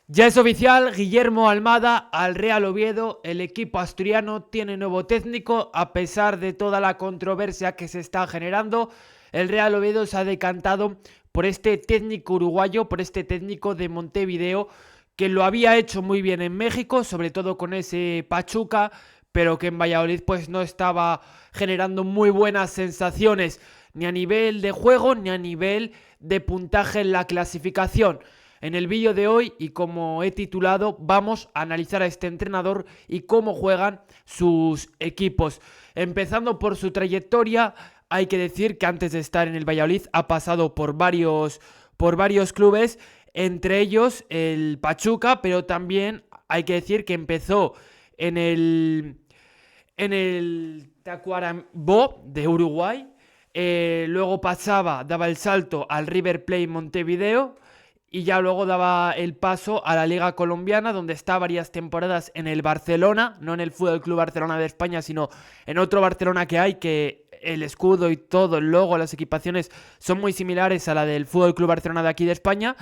Ya es oficial, Guillermo Almada al Real Oviedo. El equipo asturiano tiene nuevo técnico. A pesar de toda la controversia que se está generando, el Real Oviedo se ha decantado por este técnico uruguayo, por este técnico de Montevideo, que lo había hecho muy bien en México, sobre todo con ese Pachuca, pero que en Valladolid pues no estaba generando muy buenas sensaciones, ni a nivel de juego, ni a nivel de puntaje en la clasificación. En el vídeo de hoy, y como he titulado, vamos a analizar a este entrenador y cómo juegan sus equipos. Empezando por su trayectoria, hay que decir que antes de estar en el Valladolid ha pasado por varios clubes, entre ellos el Pachuca, pero también hay que decir que empezó en el Tacuarembó de Uruguay, luego daba el salto al River Plate Montevideo y ya luego daba el paso a la Liga Colombiana, donde está varias temporadas en el Barcelona, no en el Fútbol Club Barcelona de España, sino en otro Barcelona que hay, que el escudo y todo, el logo, las equipaciones son muy similares a la del Fútbol Club Barcelona de aquí de España,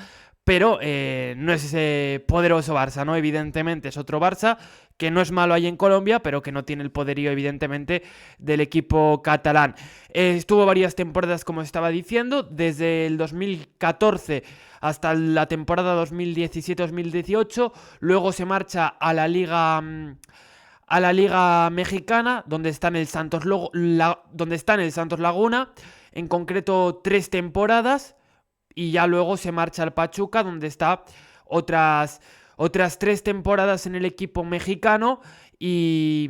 pero no es ese poderoso Barça, ¿no? Evidentemente es otro Barça, que no es malo ahí en Colombia, pero que no tiene el poderío, evidentemente, del equipo catalán. Estuvo varias temporadas, como estaba diciendo, desde el 2014 hasta la temporada 2017-2018, luego se marcha a la Liga Mexicana, donde está en el Santos Laguna, en concreto 3 temporadas, y ya luego se marcha al Pachuca, donde está otras 3 temporadas en el equipo mexicano y...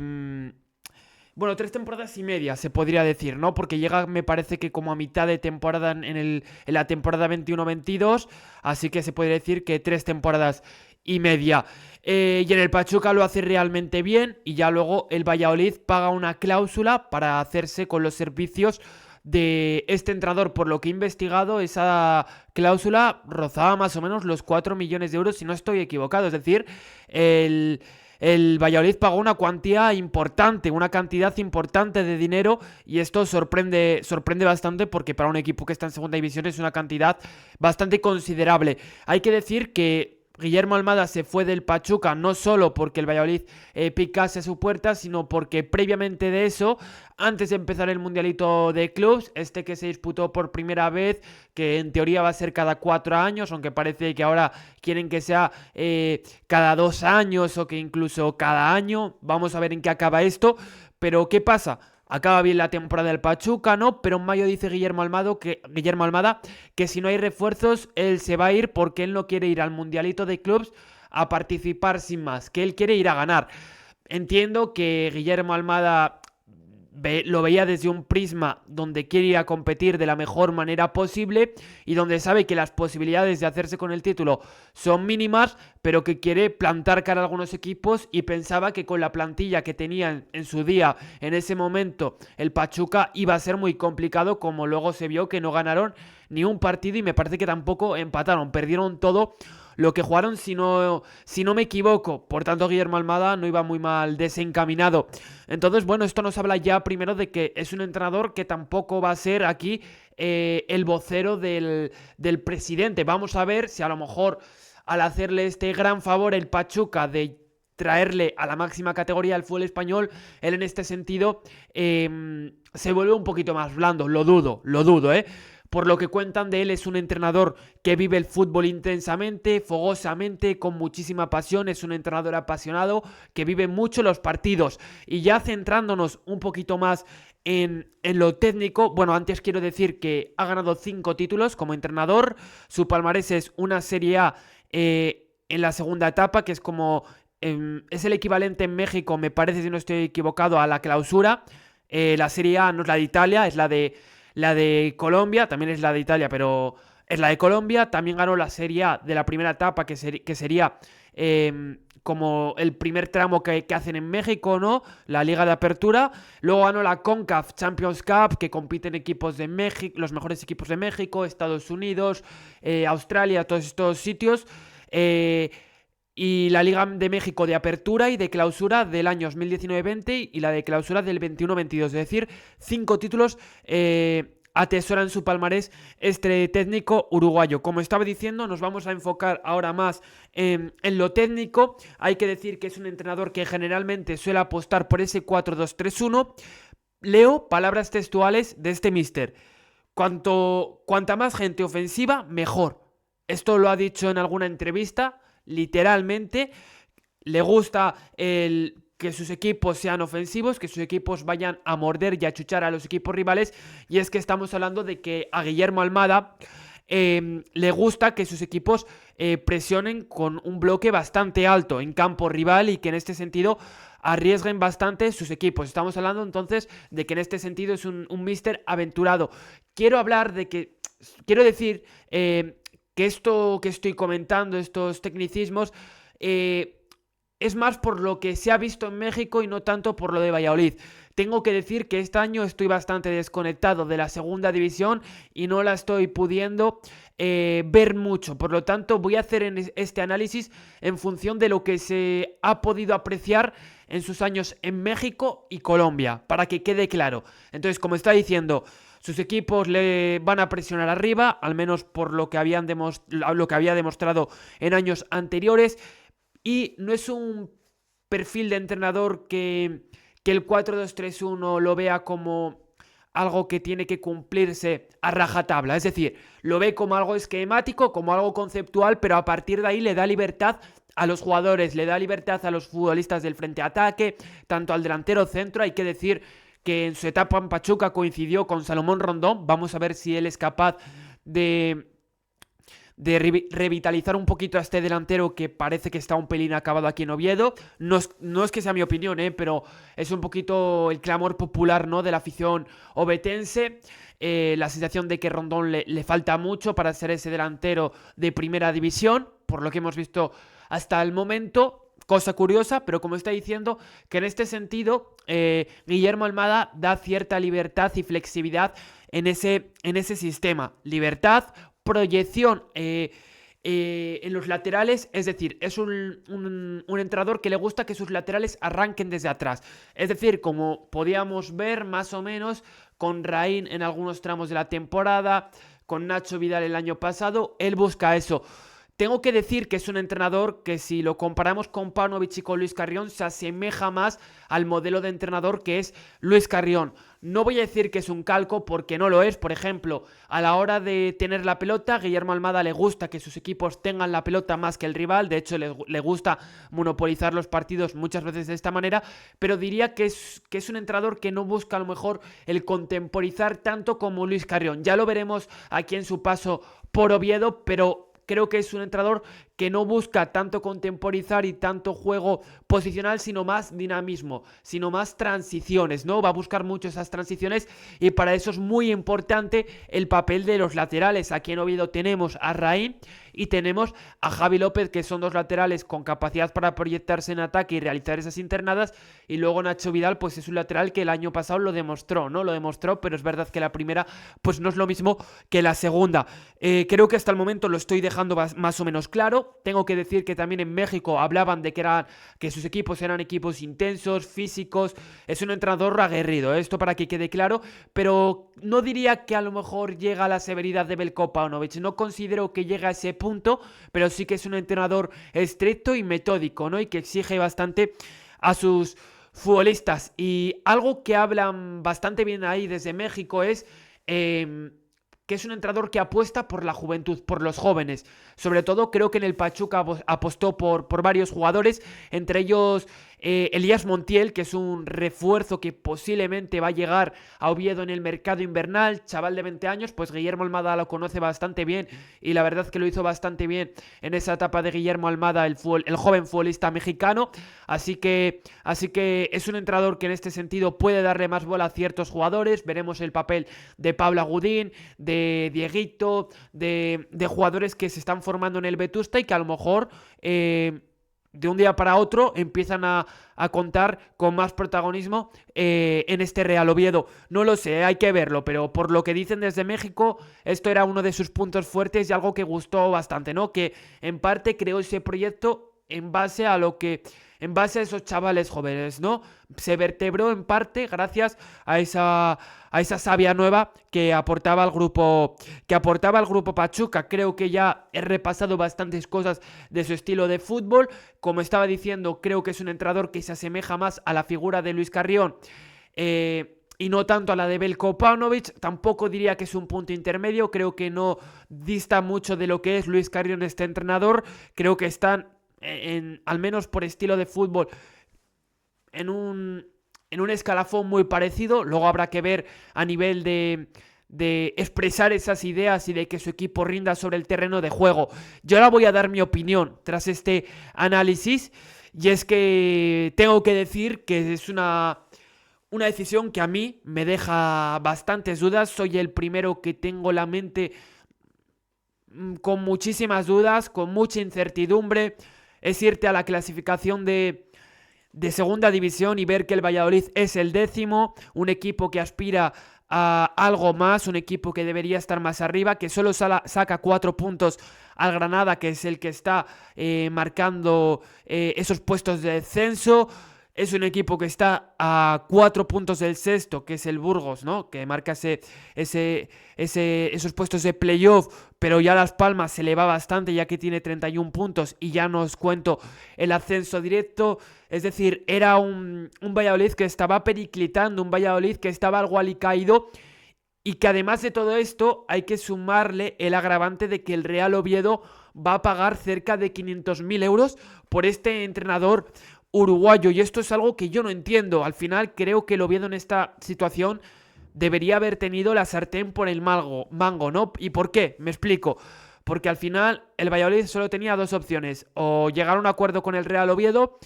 Bueno, 3 temporadas y media, se podría decir, ¿no? Porque llega, me parece que como a mitad de temporada en la temporada 21-22, así que se podría decir que 3 temporadas y media. Y en el Pachuca lo hace realmente bien, y ya luego el Valladolid paga una cláusula para hacerse con los servicios de este entrenador. Por lo que he investigado, esa cláusula rozaba más o menos los 4 millones de euros, si no estoy equivocado. Es decir, el Valladolid pagó una cuantía importante, una cantidad importante de dinero, y esto sorprende bastante, porque para un equipo que está en segunda división es una cantidad bastante considerable. Hay que decir que Guillermo Almada se fue del Pachuca no solo porque el Valladolid picase a su puerta, sino porque previamente de eso, antes de empezar el Mundialito de Clubs, este que se disputó por primera vez, que en teoría va a ser cada 4 años, aunque parece que ahora quieren que sea cada 2 años o que incluso cada año. Vamos a ver en qué acaba esto. Pero ¿qué pasa? Acaba bien la temporada del Pachuca, ¿no? Pero en mayo dice Guillermo Almada que si no hay refuerzos, él se va a ir, porque él no quiere ir al Mundialito de Clubs a participar sin más, que él quiere ir a ganar. Entiendo que Guillermo Almada lo veía desde un prisma donde quiere ir a competir de la mejor manera posible y donde sabe que las posibilidades de hacerse con el título son mínimas, pero que quiere plantar cara a algunos equipos, y pensaba que con la plantilla que tenían en su día, en ese momento, el Pachuca, iba a ser muy complicado, como luego se vio que no ganaron ni un partido y me parece que tampoco empataron, perdieron todo lo que jugaron, si no me equivoco. Por tanto, Guillermo Almada no iba muy mal desencaminado. Entonces, bueno, esto nos habla ya primero de que es un entrenador que tampoco va a ser aquí el vocero del presidente. Vamos a ver si a lo mejor, al hacerle este gran favor el Pachuca de traerle a la máxima categoría del fútbol español, él en este sentido se vuelve un poquito más blando. Lo dudo, ¿eh? Por lo que cuentan de él, es un entrenador que vive el fútbol intensamente, fogosamente, con muchísima pasión. Es un entrenador apasionado que vive mucho los partidos. Y ya centrándonos un poquito más en lo técnico, bueno, antes quiero decir que ha ganado 5 títulos como entrenador. Su palmarés es una Serie A en la segunda etapa, que es como... es el equivalente en México, me parece, si no estoy equivocado, a la Clausura. La Serie A no es la de Italia, es la de Colombia, también es la de Italia, pero es la de Colombia. También ganó la Serie A de la primera etapa, que sería como el primer tramo que hacen en México, ¿no? La Liga de Apertura. Luego ganó la CONCACAF Champions Cup, que compiten equipos de México, los mejores equipos de México, Estados Unidos, Australia, todos estos sitios. Y la Liga de México de Apertura y de Clausura del año 2019-20 y la de Clausura del 21-22. Es decir, 5 títulos atesora en su palmarés este técnico uruguayo. Como estaba diciendo, nos vamos a enfocar ahora más en lo técnico. Hay que decir que es un entrenador que generalmente suele apostar por ese 4-2-3-1. Leo palabras textuales de este míster: cuanta más gente ofensiva, mejor. Esto lo ha dicho en alguna entrevista, literalmente. Le gusta que sus equipos sean ofensivos, que sus equipos vayan a morder y a chuchar a los equipos rivales. Y es que estamos hablando de que a Guillermo Almada le gusta que sus equipos presionen con un bloque bastante alto en campo rival y que en este sentido arriesguen bastante sus equipos. Estamos hablando entonces de que en este sentido es un míster aventurado. Quiero decir que esto que estoy comentando, estos tecnicismos, es más por lo que se ha visto en México y no tanto por lo de Valladolid. Tengo que decir que este año estoy bastante desconectado de la segunda división y no la estoy pudiendo ver mucho. Por lo tanto, voy a hacer este análisis en función de lo que se ha podido apreciar en sus años en México y Colombia, para que quede claro. Entonces, como está diciendo, sus equipos le van a presionar arriba, al menos por lo que había demostrado en años anteriores. Y no es un perfil de entrenador que el 4-2-3-1 lo vea como algo que tiene que cumplirse a rajatabla. Es decir, lo ve como algo esquemático, como algo conceptual, pero a partir de ahí le da libertad a los jugadores, le da libertad a los futbolistas del frente ataque, tanto al delantero centro. Hay que decir que en su etapa en Pachuca coincidió con Salomón Rondón. Vamos a ver si él es capaz de revitalizar un poquito a este delantero que parece que está un pelín acabado aquí en Oviedo. No es que sea mi opinión, pero es un poquito el clamor popular, ¿no?, de la afición ovetense. La sensación de que Rondón le falta mucho para ser ese delantero de primera división, por lo que hemos visto hasta el momento. Cosa curiosa, pero como está diciendo, que en este sentido Guillermo Almada da cierta libertad y flexibilidad en ese sistema. Libertad, proyección en los laterales, es decir, es un entrenador que le gusta que sus laterales arranquen desde atrás. Es decir, como podíamos ver más o menos con Raín en algunos tramos de la temporada, con Nacho Vidal el año pasado, él busca eso. Tengo que decir que es un entrenador que, si lo comparamos con Paunovic y con Luis Carrión, se asemeja más al modelo de entrenador que es Luis Carrión. No voy a decir que es un calco porque no lo es. Por ejemplo, a la hora de tener la pelota, Guillermo Almada le gusta que sus equipos tengan la pelota más que el rival. De hecho, le gusta monopolizar los partidos muchas veces de esta manera. Pero diría que es un entrenador que no busca a lo mejor el contemporizar tanto como Luis Carrión. Ya lo veremos aquí en su paso por Oviedo, pero creo que es un entrenador que no busca tanto contemporizar y tanto juego posicional, sino más dinamismo, sino más transiciones, ¿no? Va a buscar mucho esas transiciones y para eso es muy importante el papel de los laterales. Aquí en Oviedo tenemos a Raín y tenemos a Javi López, que son dos laterales con capacidad para proyectarse en ataque y realizar esas internadas, y luego Nacho Vidal pues es un lateral que el año pasado lo demostró, ¿no? Lo demostró, pero es verdad que la primera pues no es lo mismo que la segunda. Creo que hasta el momento lo estoy dejando más o menos claro. Tengo que decir que también en México hablaban de que sus equipos eran equipos intensos, físicos. Es un entrenador aguerrido, esto para que quede claro, pero no diría que a lo mejor llega a la severidad de Belko Paunovic. No considero que llegue a ese punto, pero sí que es un entrenador estricto y metódico, ¿no? Y que exige bastante a sus futbolistas. Y algo que hablan bastante bien ahí desde México es que es un entrenador que apuesta por la juventud, por los jóvenes. Sobre todo creo que en el Pachuca apostó por varios jugadores, entre ellos Elías Montiel, que es un refuerzo que posiblemente va a llegar a Oviedo en el mercado invernal, chaval de 20 años, pues Guillermo Almada lo conoce bastante bien y la verdad que lo hizo bastante bien en esa etapa de Guillermo Almada, el joven futbolista mexicano. Así que es un entrenador que en este sentido puede darle más bola a ciertos jugadores. Veremos el papel de Pablo Agudín, de Dieguito, de jugadores que se están formando en el Vetusta y que a lo mejor de un día para otro empiezan a contar con más protagonismo en este Real Oviedo. No lo sé, hay que verlo, pero por lo que dicen desde México, esto era uno de sus puntos fuertes y algo que gustó bastante, ¿no? Que en parte creó ese proyecto en base a esos chavales jóvenes, ¿no? Se vertebró en parte gracias a esa savia nueva que aportaba el grupo Pachuca. Creo que ya he repasado bastantes cosas de su estilo de fútbol. Como estaba diciendo, creo que es un entrenador que se asemeja más a la figura de Luis Carrión y no tanto a la de Veljko Paunovic. Tampoco diría que es un punto intermedio. Creo que no dista mucho de lo que es Luis Carrión este entrenador. Creo que están, al menos por estilo de fútbol, en un escalafón muy parecido. Luego habrá que ver a nivel de expresar esas ideas y de que su equipo rinda sobre el terreno de juego. Yo ahora voy a dar mi opinión tras este análisis, y es que tengo que decir que es una decisión que a mí me deja bastantes dudas. Soy el primero que tengo la mente con muchísimas dudas, con mucha incertidumbre. Es irte a la clasificación de segunda división y ver que el Valladolid es el 10º, un equipo que aspira a algo más, un equipo que debería estar más arriba, que solo saca 4 puntos al Granada, que es el que está marcando esos puestos de descenso. Es un equipo que está a 4 puntos del sexto, que es el Burgos, ¿no? Que marca esos puestos de playoff, pero ya Las Palmas se le va bastante, ya que tiene 31 puntos y ya no os cuento el ascenso directo. Es decir, era un Valladolid que estaba periclitando, un Valladolid que estaba algo alicaído, y que además de todo esto hay que sumarle el agravante de que el Real Oviedo va a pagar cerca de 500.000 euros por este entrenador uruguayo, y esto es algo que yo no entiendo. Al final creo que el Oviedo en esta situación debería haber tenido la sartén por el mango, ¿no? ¿Y por qué? Me explico. Porque al final el Valladolid solo tenía 2 opciones: o llegar a un acuerdo con el Real Oviedo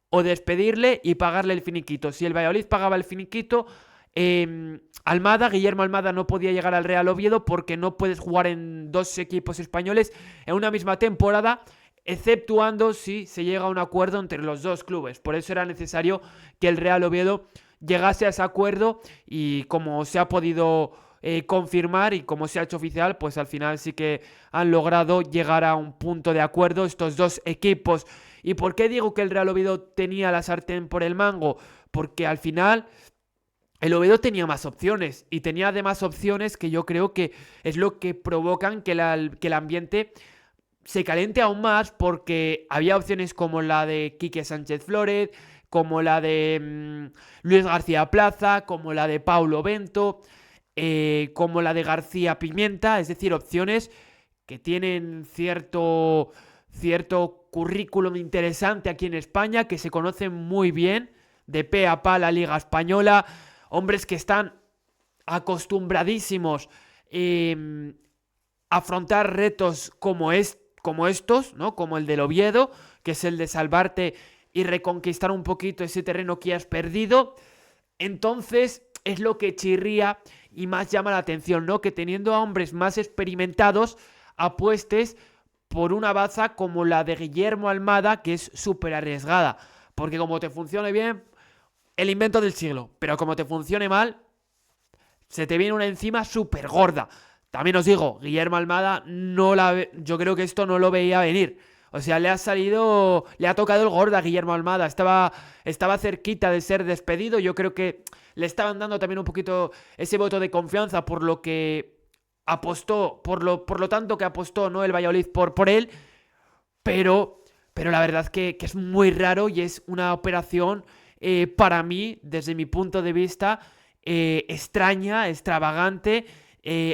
o despedirle y pagarle el finiquito. Si el Valladolid pagaba el finiquito, Guillermo Almada no podía llegar al Real Oviedo, porque no puedes jugar en 2 equipos españoles en una misma temporada, exceptuando si se llega a un acuerdo entre los 2 clubes. Por eso era necesario que el Real Oviedo llegase a ese acuerdo, y como se ha podido confirmar y como se ha hecho oficial, pues al final sí que han logrado llegar a un punto de acuerdo estos 2 equipos. ¿Y por qué digo que el Real Oviedo tenía la sartén por el mango? Porque al final el Oviedo tenía más opciones, y tenía además opciones que yo creo que es lo que provocan que el ambiente se caliente aún más, porque había opciones como la de Quique Sánchez Flores, como la de Luis García Plaza, como la de Paulo Bento, como la de García Pimienta. Es decir, opciones que tienen cierto currículum interesante aquí en España, que se conocen muy bien de pe a pa la Liga Española, hombres que están acostumbradísimos a afrontar retos como estos, ¿no? Como el del Oviedo, que es el de salvarte y reconquistar un poquito ese terreno que has perdido. Entonces es lo que chirría y más llama la atención, ¿no? Que teniendo a hombres más experimentados, apuestes por una baza como la de Guillermo Almada, que es súper arriesgada. Porque como te funcione bien, el invento del siglo. Pero como te funcione mal, se te viene una encima súper gorda. También os digo, Guillermo Almada yo creo que esto no lo veía venir. O sea, le ha tocado el gordo a Guillermo Almada. Estaba cerquita de ser despedido. Yo creo que le estaban dando también un poquito ese voto de confianza por lo que apostó, por lo tanto que apostó, ¿no?, el Valladolid por él. Pero la verdad que es muy raro, y es una operación, para mí, desde mi punto de vista, extraña, extravagante,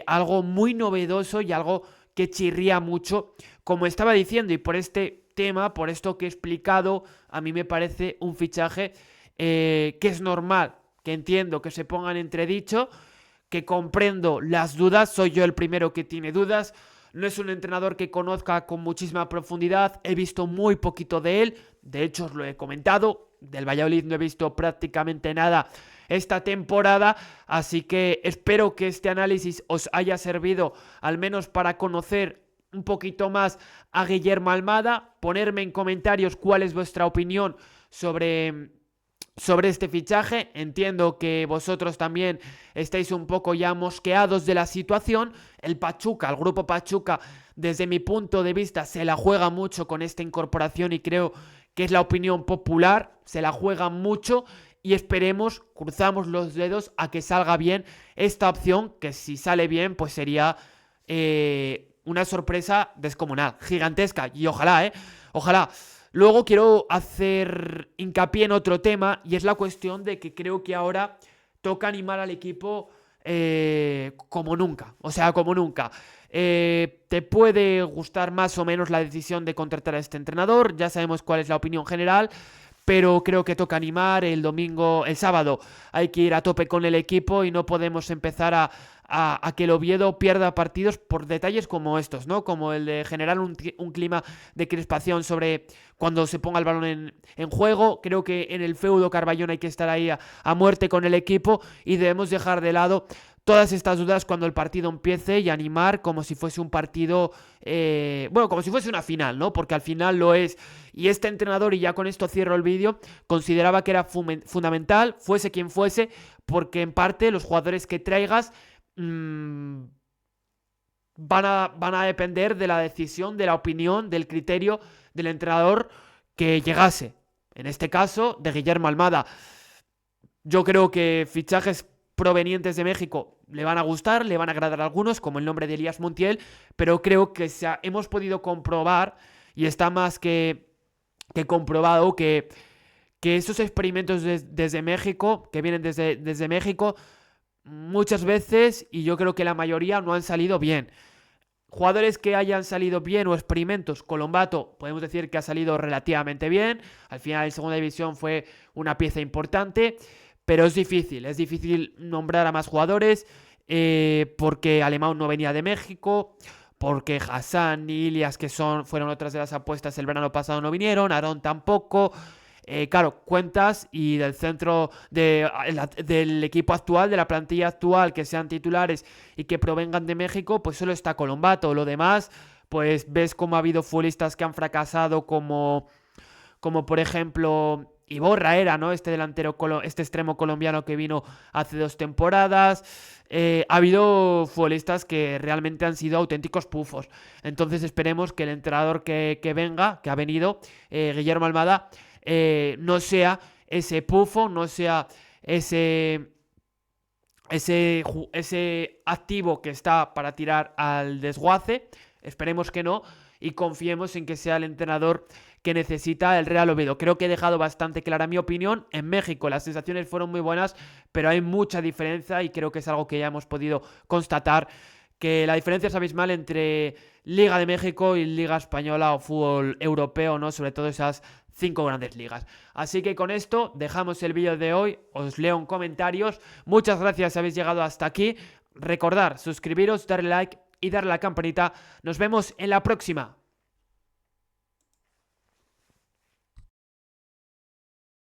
algo muy novedoso y algo que chirría mucho. Como estaba diciendo, y por este tema, por esto que he explicado, a mí me parece un fichaje que es normal, que entiendo que se ponga en entredicho, que comprendo las dudas. Soy yo el primero que tiene dudas. No es un entrenador que conozca con muchísima profundidad, he visto muy poquito de él. De hecho, os lo he comentado, del Valladolid no he visto prácticamente nada esta temporada, así que espero que este análisis os haya servido al menos para conocer un poquito más a Guillermo Almada. Ponerme en comentarios cuál es vuestra opinión sobre este fichaje. Entiendo que vosotros también estáis un poco ya mosqueados de la situación. El grupo Pachuca, desde mi punto de vista, se la juega mucho con esta incorporación y creo que es la opinión popular, se la juega mucho y esperemos, cruzamos los dedos a que salga bien esta opción, que si sale bien, pues sería una sorpresa descomunal, gigantesca, y ojalá, ojalá. Luego quiero hacer hincapié en otro tema y es la cuestión de que creo que ahora toca animar al equipo como nunca, o sea, como nunca. Te puede gustar más o menos la decisión de contratar a este entrenador, ya sabemos cuál es la opinión general, pero creo que toca animar el domingo, el sábado hay que ir a tope con el equipo y no podemos empezar a que el Oviedo pierda partidos por detalles como estos, ¿no? Como el de generar un clima de crispación sobre cuando se ponga el balón en juego. Creo que en el feudo Carballón hay que estar ahí a muerte con el equipo y debemos dejar de lado todas estas dudas cuando el partido empiece y animar como si fuese un partido, bueno, como si fuese una final, ¿no? Porque al final lo es. Y este entrenador, y ya con esto cierro el vídeo, consideraba que era fundamental, fuese quien fuese, porque en parte los jugadores que traigas van a depender de la decisión, de la opinión, del criterio del entrenador que llegase. En este caso, de Guillermo Almada. Yo creo que fichajes provenientes de México le van a gustar, le van a agradar a algunos, como el nombre de Elías Montiel, pero creo que hemos podido comprobar, y está más que comprobado, que esos experimentos desde México, que vienen desde México, muchas veces, y yo creo que la mayoría, no han salido bien. Jugadores que hayan salido bien o experimentos, Colombato podemos decir que ha salido relativamente bien, al final en segunda división fue una pieza importante, pero es difícil nombrar a más jugadores, porque Alemão no venía de México, porque Hassan y Ilias, que fueron otras de las apuestas el verano pasado, no vinieron, Aarón tampoco. Claro, cuentas y del centro del equipo actual, de la plantilla actual, que sean titulares y que provengan de México, pues solo está Colombato. Lo demás, pues ves cómo ha habido futbolistas que han fracasado, como por ejemplo Iborra era, ¿no? Este extremo colombiano que vino hace 2 temporadas. Ha habido futbolistas que realmente han sido auténticos pufos. Entonces esperemos que el entrenador que venga, que ha venido, Guillermo Almada, no sea ese pufo, no sea ese activo que está para tirar al desguace. Esperemos que no y confiemos en que sea el entrenador que necesita el Real Oviedo. Creo que he dejado bastante clara mi opinión. En México las sensaciones fueron muy buenas, pero hay mucha diferencia y creo que es algo que ya hemos podido constatar, que la diferencia es abismal entre Liga de México y Liga Española o fútbol europeo, ¿no? Sobre todo esas 5 grandes ligas. Así que con esto dejamos el vídeo de hoy. Os leo en comentarios. Muchas gracias si habéis llegado hasta aquí. Recordad, suscribiros, darle like y darle a la campanita. Nos vemos en la próxima.